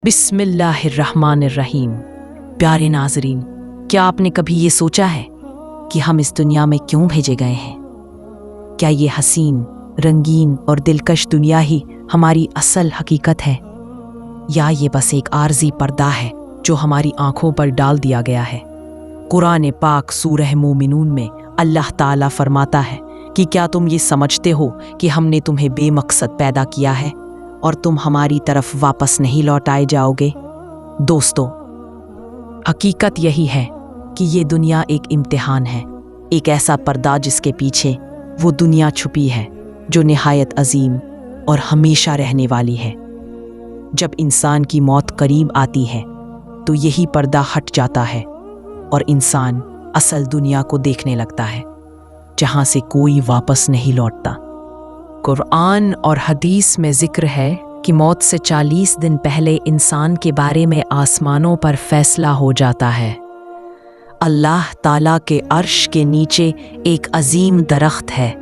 बिस्मिल्लाहिर्रहमानिर्रहीम। प्यारे नाजरीन, क्या आपने कभी ये सोचा है कि हम इस दुनिया में क्यों भेजे गए हैं? क्या ये हसीन, रंगीन और दिलकश दुनिया ही हमारी असल हकीकत है, या ये बस एक आर्जी पर्दा है जो हमारी आंखों पर डाल दिया गया है? कुरान पाक सूरह मोमिनून में अल्लाह ताला फरमाता है कि क्या तुम ये समझते हो कि हमने तुम्हें बेमकसद पैदा किया है और तुम हमारी तरफ वापस नहीं लौटाए जाओगे? दोस्तों, हकीकत यही है कि ये दुनिया एक इम्तिहान है, एक ऐसा पर्दा जिसके पीछे वो दुनिया छुपी है जो निहायत अजीम और हमेशा रहने वाली है। जब इंसान की मौत करीब आती है तो यही पर्दा हट जाता है और इंसान असल दुनिया को देखने लगता है, जहां से कोई वापस नहीं लौटता। कुरान और हदीस में जिक्र है कि मौत से 40 दिन पहले इंसान के बारे में आसमानों पर फैसला हो जाता है। अल्लाह ताला के अर्श के नीचे एक अजीम दरख्त है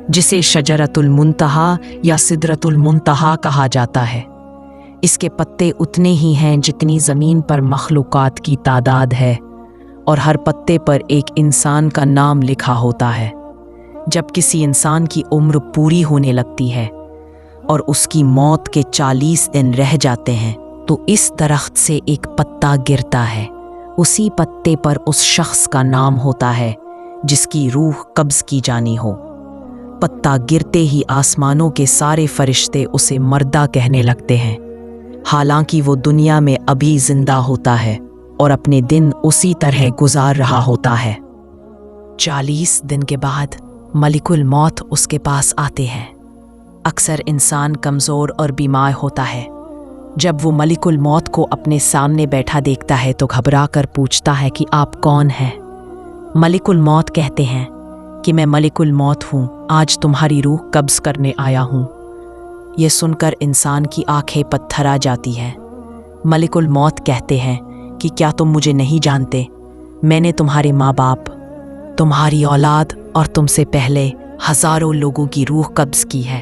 जिसे शजरतुल मुंतहा या सिदरतुल मुंतहा कहा जाता है। इसके पत्ते उतने ही हैं जितनी ज़मीन पर मखलूक़ात की तादाद है, और हर पत्ते पर एक इंसान का नाम लिखा होता है। जब किसी इंसान की उम्र पूरी होने लगती है और उसकी मौत के 40 दिन रह जाते हैं तो इस दरख्त से एक पत्ता गिरता है। उसी पत्ते पर उस शख्स का नाम होता है जिसकी रूह कब्ज़ की जानी हो। पत्ता गिरते ही आसमानों के सारे फरिश्ते उसे मर्दा कहने लगते हैं, हालांकि वो दुनिया में अभी जिंदा होता है और अपने दिन उसी तरह गुजार रहा होता है। 40 दिन के बाद मलिकुल मौत उसके पास आते हैं। अक्सर इंसान कमज़ोर और बीमार होता है। जब वो मलिकुल मौत को अपने सामने बैठा देखता है तो घबरा कर पूछता है कि आप कौन हैं? मलिकुल मौत कहते हैं कि मैं मलिकुल मौत हूँ, आज तुम्हारी रूह कब्ज़ करने आया हूँ। ये सुनकर इंसान की आंखें पत्थरा जाती हैं। मलिकुल मौत कहते हैं कि क्या तुम मुझे नहीं जानते? मैंने तुम्हारे माँ बाप, तुम्हारी औलाद और तुमसे पहले हज़ारों लोगों की रूह कब्ज़ की है।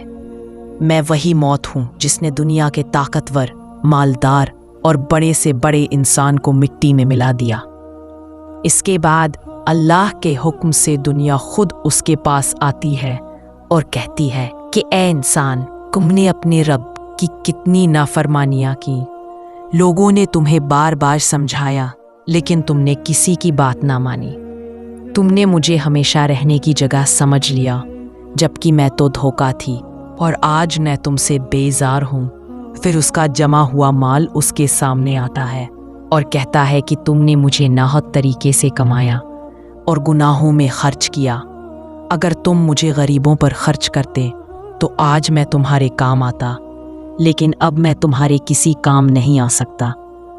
मैं वही मौत हूँ जिसने दुनिया के ताकतवर, मालदार और बड़े से बड़े इंसान को मिट्टी में मिला दिया। इसके बाद अल्लाह के हुक्म से दुनिया खुद उसके पास आती है और कहती है कि ऐ इंसान, तुमने अपने रब की कितनी नाफरमानियाँ की। लोगों ने तुम्हें बार बार समझाया लेकिन तुमने किसी की बात ना मानी। तुमने मुझे हमेशा रहने की जगह समझ लिया जबकि मैं तो धोखा थी, और आज मैं तुमसे बेजार हूँ। फिर उसका जमा हुआ माल उसके सामने आता है और कहता है कि तुमने मुझे नाहक तरीके से कमाया और गुनाहों में खर्च किया। अगर तुम मुझे गरीबों पर खर्च करते तो आज मैं तुम्हारे काम आता, लेकिन अब मैं तुम्हारे किसी काम नहीं आ सकता।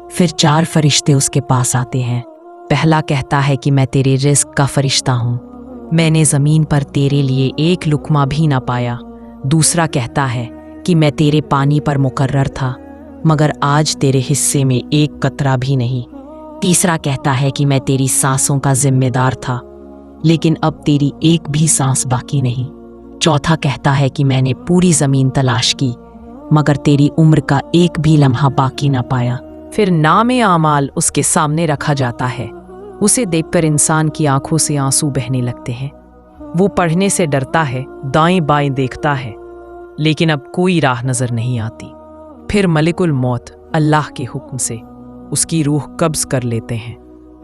फिर 4 फरिश्ते उसके पास आते हैं। पहला कहता है कि मैं तेरे रिज़्क का फरिश्ता हूँ, मैंने ज़मीन पर तेरे लिए एक लुक़मा भी ना पाया। दूसरा कहता है कि मैं तेरे पानी पर मुकर्रर था, मगर आज तेरे हिस्से में एक कतरा भी नहीं। तीसरा कहता है कि मैं तेरी सांसों का जिम्मेदार था, लेकिन अब तेरी एक भी सांस बाकी नहीं। चौथा कहता है कि मैंने पूरी ज़मीन तलाश की, मगर तेरी उम्र का एक भी लम्हा बाकी ना पाया। फिर नामे आमाल उसके सामने रखा जाता है। उसे देखकर इंसान की आंखों से आंसू बहने लगते हैं। वो पढ़ने से डरता है, दाएं बाएं देखता है, लेकिन अब कोई राह नजर नहीं आती। फिर मलिकुल मौत अल्लाह के हुक्म से उसकी रूह कब्ज़ कर लेते हैं,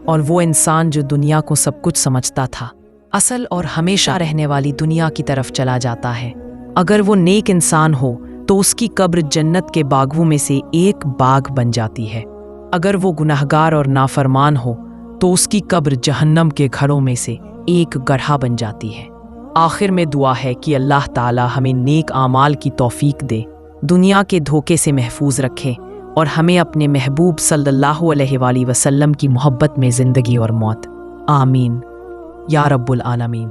और वो इंसान जो दुनिया को सब कुछ समझता था, असल और हमेशा रहने वाली दुनिया की तरफ चला जाता है। अगर वो नेक इंसान हो तो उसकी कब्र जन्नत के बागों में से एक बाग बन जाती है। अगर वो गुनहगार और नाफरमान हो तो उसकी कब्र जहन्नम के घरों में से एक गड्ढा बन जाती है। आखिर में दुआ है कि अल्लाह ताला हमें नेक आमाल की तौफीक दे, दुनिया के धोखे से महफूज रखे और हमें अपने महबूब सल्लल्लाहु अलैहि वसल्लम की मोहब्बत में ज़िंदगी और मौत। आमीन या रब्बुल आलमीन।